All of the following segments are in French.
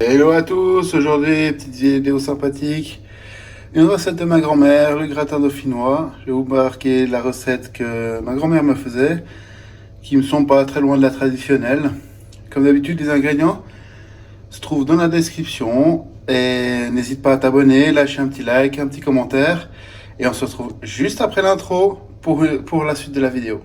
Hello à tous, aujourd'hui petite vidéo sympathique, une recette de ma grand-mère, le gratin dauphinois. Je vais vous marquer la recette que ma grand-mère me faisait, qui me sont pas très loin de la traditionnelle. Comme d'habitude, les ingrédients se trouvent dans la description et n'hésite pas à t'abonner, lâcher un petit like, un petit commentaire et on se retrouve juste après l'intro pour la suite de la vidéo.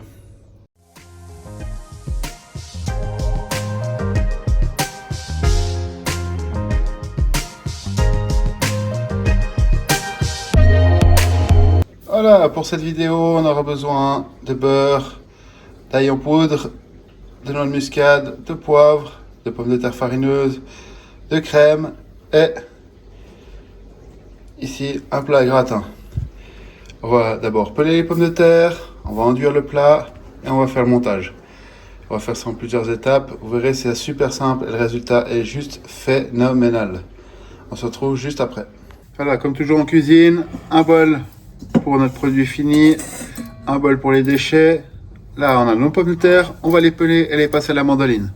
Voilà, pour cette vidéo, on aura besoin de beurre, d'ail en poudre, de noix de muscade, de poivre, de pommes de terre farineuses, de crème et ici un plat gratin. On va d'abord peler les pommes de terre, on va enduire le plat et on va faire le montage. On va faire ça en plusieurs étapes. Vous verrez, c'est super simple et le résultat est juste phénoménal. On se retrouve juste après. Voilà, comme toujours en cuisine, un bol pour notre produit fini, un bol pour les déchets. Là, on a nos pommes de terre, on va les peler et les passer à la mandoline.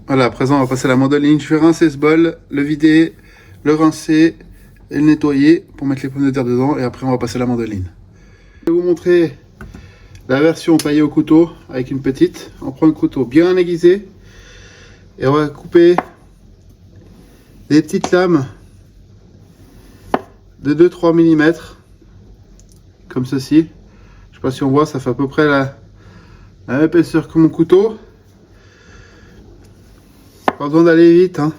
Voilà, à présent on va passer à la mandoline. Je vais rincer ce bol, le vider, le rincer et le nettoyer pour mettre les pommes de terre dedans et après on va passer à la mandoline. Je vais vous montrer la version taillée au couteau avec une petite. On prend un couteau bien aiguisé et on va couper des petites lames de 2-3 mm comme ceci. Je ne sais pas si on voit, ça fait à peu près la même épaisseur que mon couteau. Pas besoin d'aller vite, hein.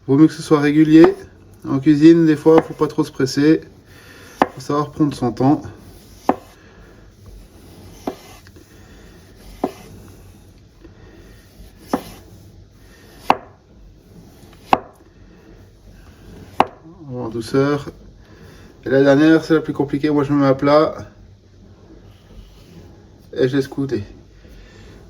Vaut mieux que ce soit régulier. En cuisine, des fois, faut pas trop se presser. Faut savoir prendre son temps. En douceur. Et la dernière, c'est la plus compliquée. Moi, je me mets à plat et je laisse couler.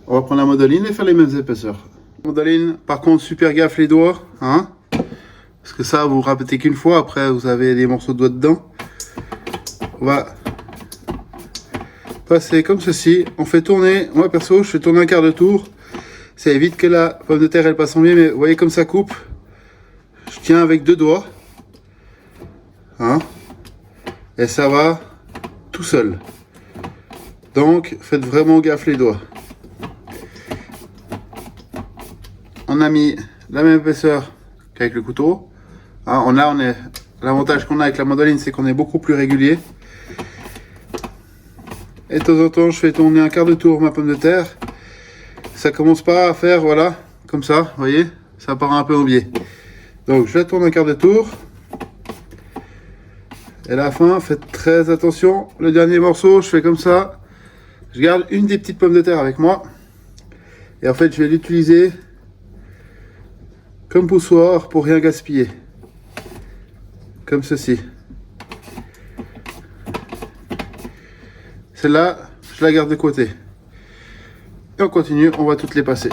On va prendre la mandoline et faire les mêmes épaisseurs. Mandoline, par contre, super gaffe les doigts, hein, parce que ça, vous répétez qu'une fois, après vous avez des morceaux de doigts dedans. On va passer comme ceci, on fait tourner, moi perso, je fais tourner un quart de tour, ça évite que la pomme de terre elle passe en biais, mais vous voyez comme ça coupe, je tiens avec deux doigts, hein, et ça va tout seul. Donc, faites vraiment gaffe les doigts. On a mis la même épaisseur qu'avec le couteau. Hein, l'avantage qu'on a avec la mandoline, c'est qu'on est beaucoup plus régulier. Et de temps en temps, je fais tourner un quart de tour ma pomme de terre. Ça commence pas à faire, voilà, comme ça, vous voyez, ça part un peu en biais. Donc, je la tourne un quart de tour. Et à la fin, faites très attention. Le dernier morceau, je fais comme ça. Je garde une des petites pommes de terre avec moi. Et en fait, je vais l'utiliser comme poussoir pour rien gaspiller. Comme ceci. Celle-là, je la garde de côté. Et on continue, on va toutes les passer.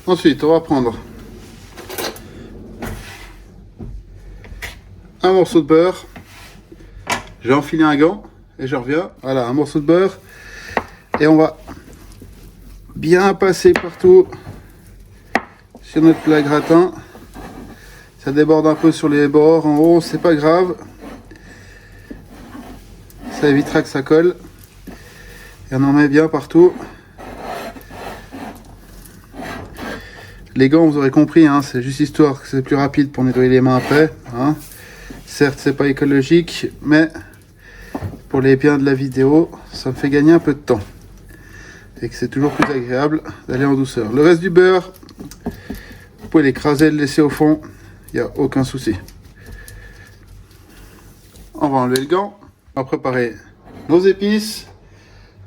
Ensuite, on va prendre un morceau de beurre. J'ai enfilé un gant et je reviens. Voilà, un morceau de beurre. Et on va bien passer partout sur notre plat gratin. Ça déborde un peu sur les bords en haut, c'est pas grave. Ça évitera que ça colle. Et on en met bien partout. Les gants, vous aurez compris, hein, c'est juste histoire que c'est plus rapide pour nettoyer les mains après. Hein. Certes, c'est pas écologique, mais pour les biens de la vidéo, ça me fait gagner un peu de temps. Et que c'est toujours plus agréable d'aller en douceur. Le reste du beurre, vous pouvez l'écraser et le laisser au fond, il n'y a aucun souci. On va enlever le gant, on va préparer nos épices.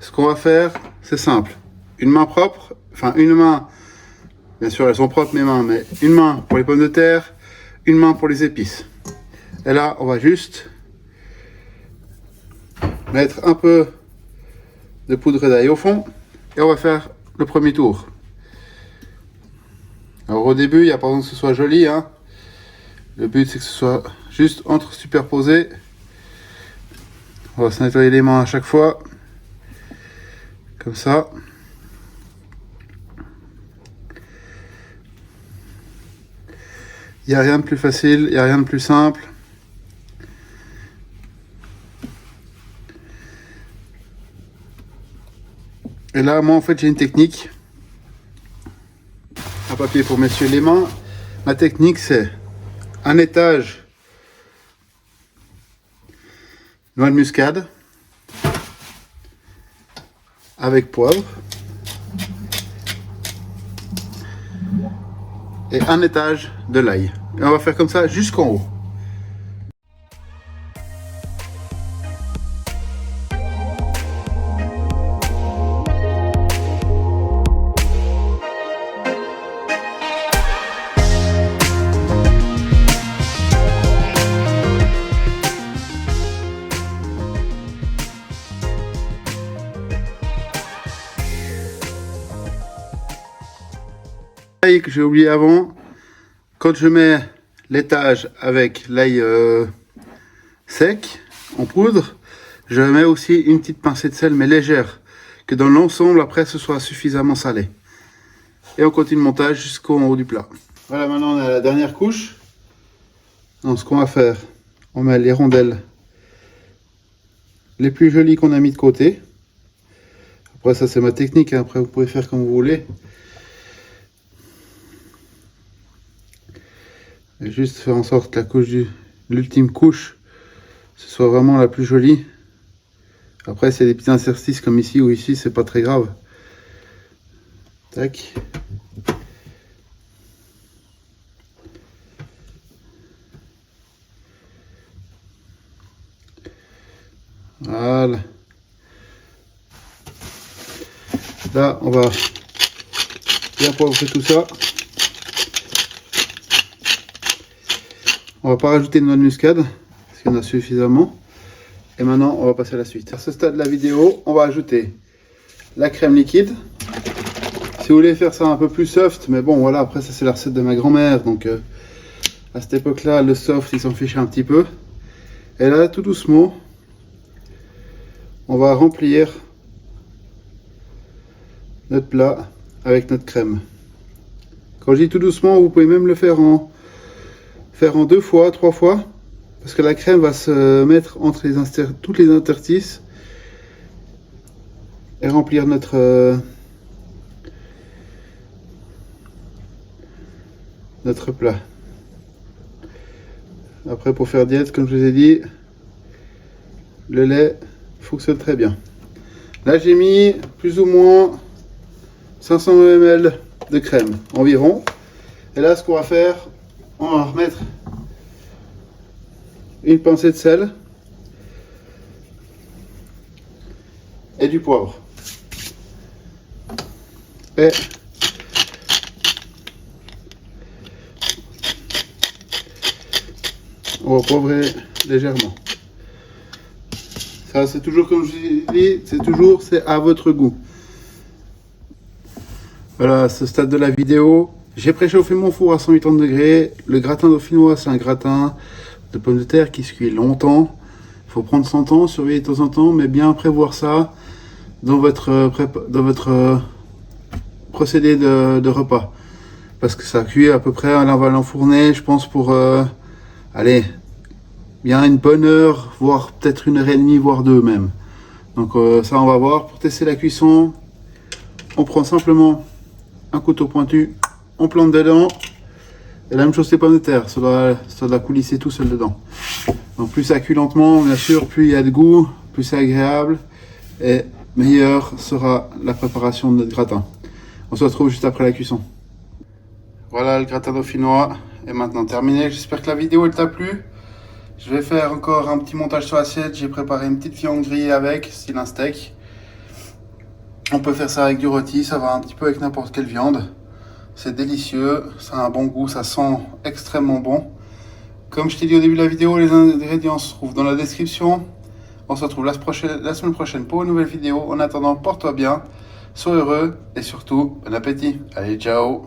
Ce qu'on va faire, c'est simple. Une main propre, enfin une main, bien sûr elles sont propres mes mains, mais une main pour les pommes de terre, une main pour les épices. Et là, on va juste mettre un peu de poudre d'ail au fond et on va faire le premier tour. Alors au début, il n'y a pas besoin que ce soit joli, hein. Le but c'est que ce soit juste entre superposés. On va se nettoyer les mains à chaque fois. Comme ça. Il n'y a rien de plus facile, il n'y a rien de plus simple. Et là, moi en fait, j'ai une technique. Un papier pour m'essuyer les mains. Ma technique, c'est un étage noix de muscade avec poivre et un étage de l'ail. Et on va faire comme ça jusqu'en haut. Que j'ai oublié avant, quand je mets l'étage avec l'ail sec en poudre, je mets aussi une petite pincée de sel mais légère, que dans l'ensemble après ce soit suffisamment salé. Et on continue le montage jusqu'au haut du plat. Voilà, maintenant on est à la dernière couche. Donc ce qu'on va faire, on met les rondelles les plus jolies qu'on a mis de côté. Après ça c'est ma technique, hein. Après vous pouvez faire comme vous voulez. Et juste faire en sorte que la couche l'ultime couche, ce soit vraiment la plus jolie. Après, s'il y a des petits interstices comme ici ou ici, c'est pas très grave. Tac. Voilà. Là, on va bien poivrer tout ça. On va pas rajouter de noix de muscade, parce qu'il y en a suffisamment. Et maintenant, on va passer à la suite. À ce stade de la vidéo, on va ajouter la crème liquide. Si vous voulez faire ça un peu plus soft, mais bon, voilà, après ça c'est la recette de ma grand-mère, donc à cette époque-là, le soft, il s'en fichait un petit peu. Et là, tout doucement, on va remplir notre plat avec notre crème. Quand je dis tout doucement, vous pouvez même le faire en 2 fois, 3 fois, parce que la crème va se mettre entre toutes les interstices et remplir notre plat. Après, pour faire diète, comme je vous ai dit, le lait fonctionne très bien. Là, j'ai mis plus ou moins 500 ml de crème environ. Et là, ce qu'on va faire, on va remettre une pincée de sel et du poivre. Et on va poivrer légèrement. Ça, c'est toujours comme je vous dis, c'est à votre goût. Voilà, à ce stade de la vidéo, j'ai préchauffé mon four à 180 degrés. Le gratin dauphinois, c'est un gratin de pommes de terre qui se cuit longtemps. Il faut prendre son temps, surveiller de temps en temps, mais bien prévoir ça dans votre procédé de repas. Parce que ça cuit à peu près, là on va l'enfourner, je pense pour, allez, bien une bonne heure, voire peut-être 1h30, voire 2 même. Donc ça on va voir. Pour tester la cuisson, on prend simplement un couteau pointu on plante dedans. Et la même chose les pommes de terre, ça doit coulisser tout seul dedans. Donc plus ça cuit lentement, bien sûr, plus il y a de goût, plus c'est agréable et meilleure sera la préparation de notre gratin. On se retrouve juste après la cuisson. Voilà, le gratin dauphinois est maintenant terminé. J'espère que la vidéo t'a plu. Je vais faire encore un petit montage sur l'assiette. J'ai préparé une petite viande grillée avec, style un steak. On peut faire ça avec du rôti, ça va un petit peu avec n'importe quelle viande. C'est délicieux, ça a un bon goût, ça sent extrêmement bon. Comme je t'ai dit au début de la vidéo, les ingrédients se trouvent dans la description. On se retrouve la semaine prochaine pour une nouvelle vidéo. En attendant, porte-toi bien, sois heureux et surtout, bon appétit. Allez, ciao!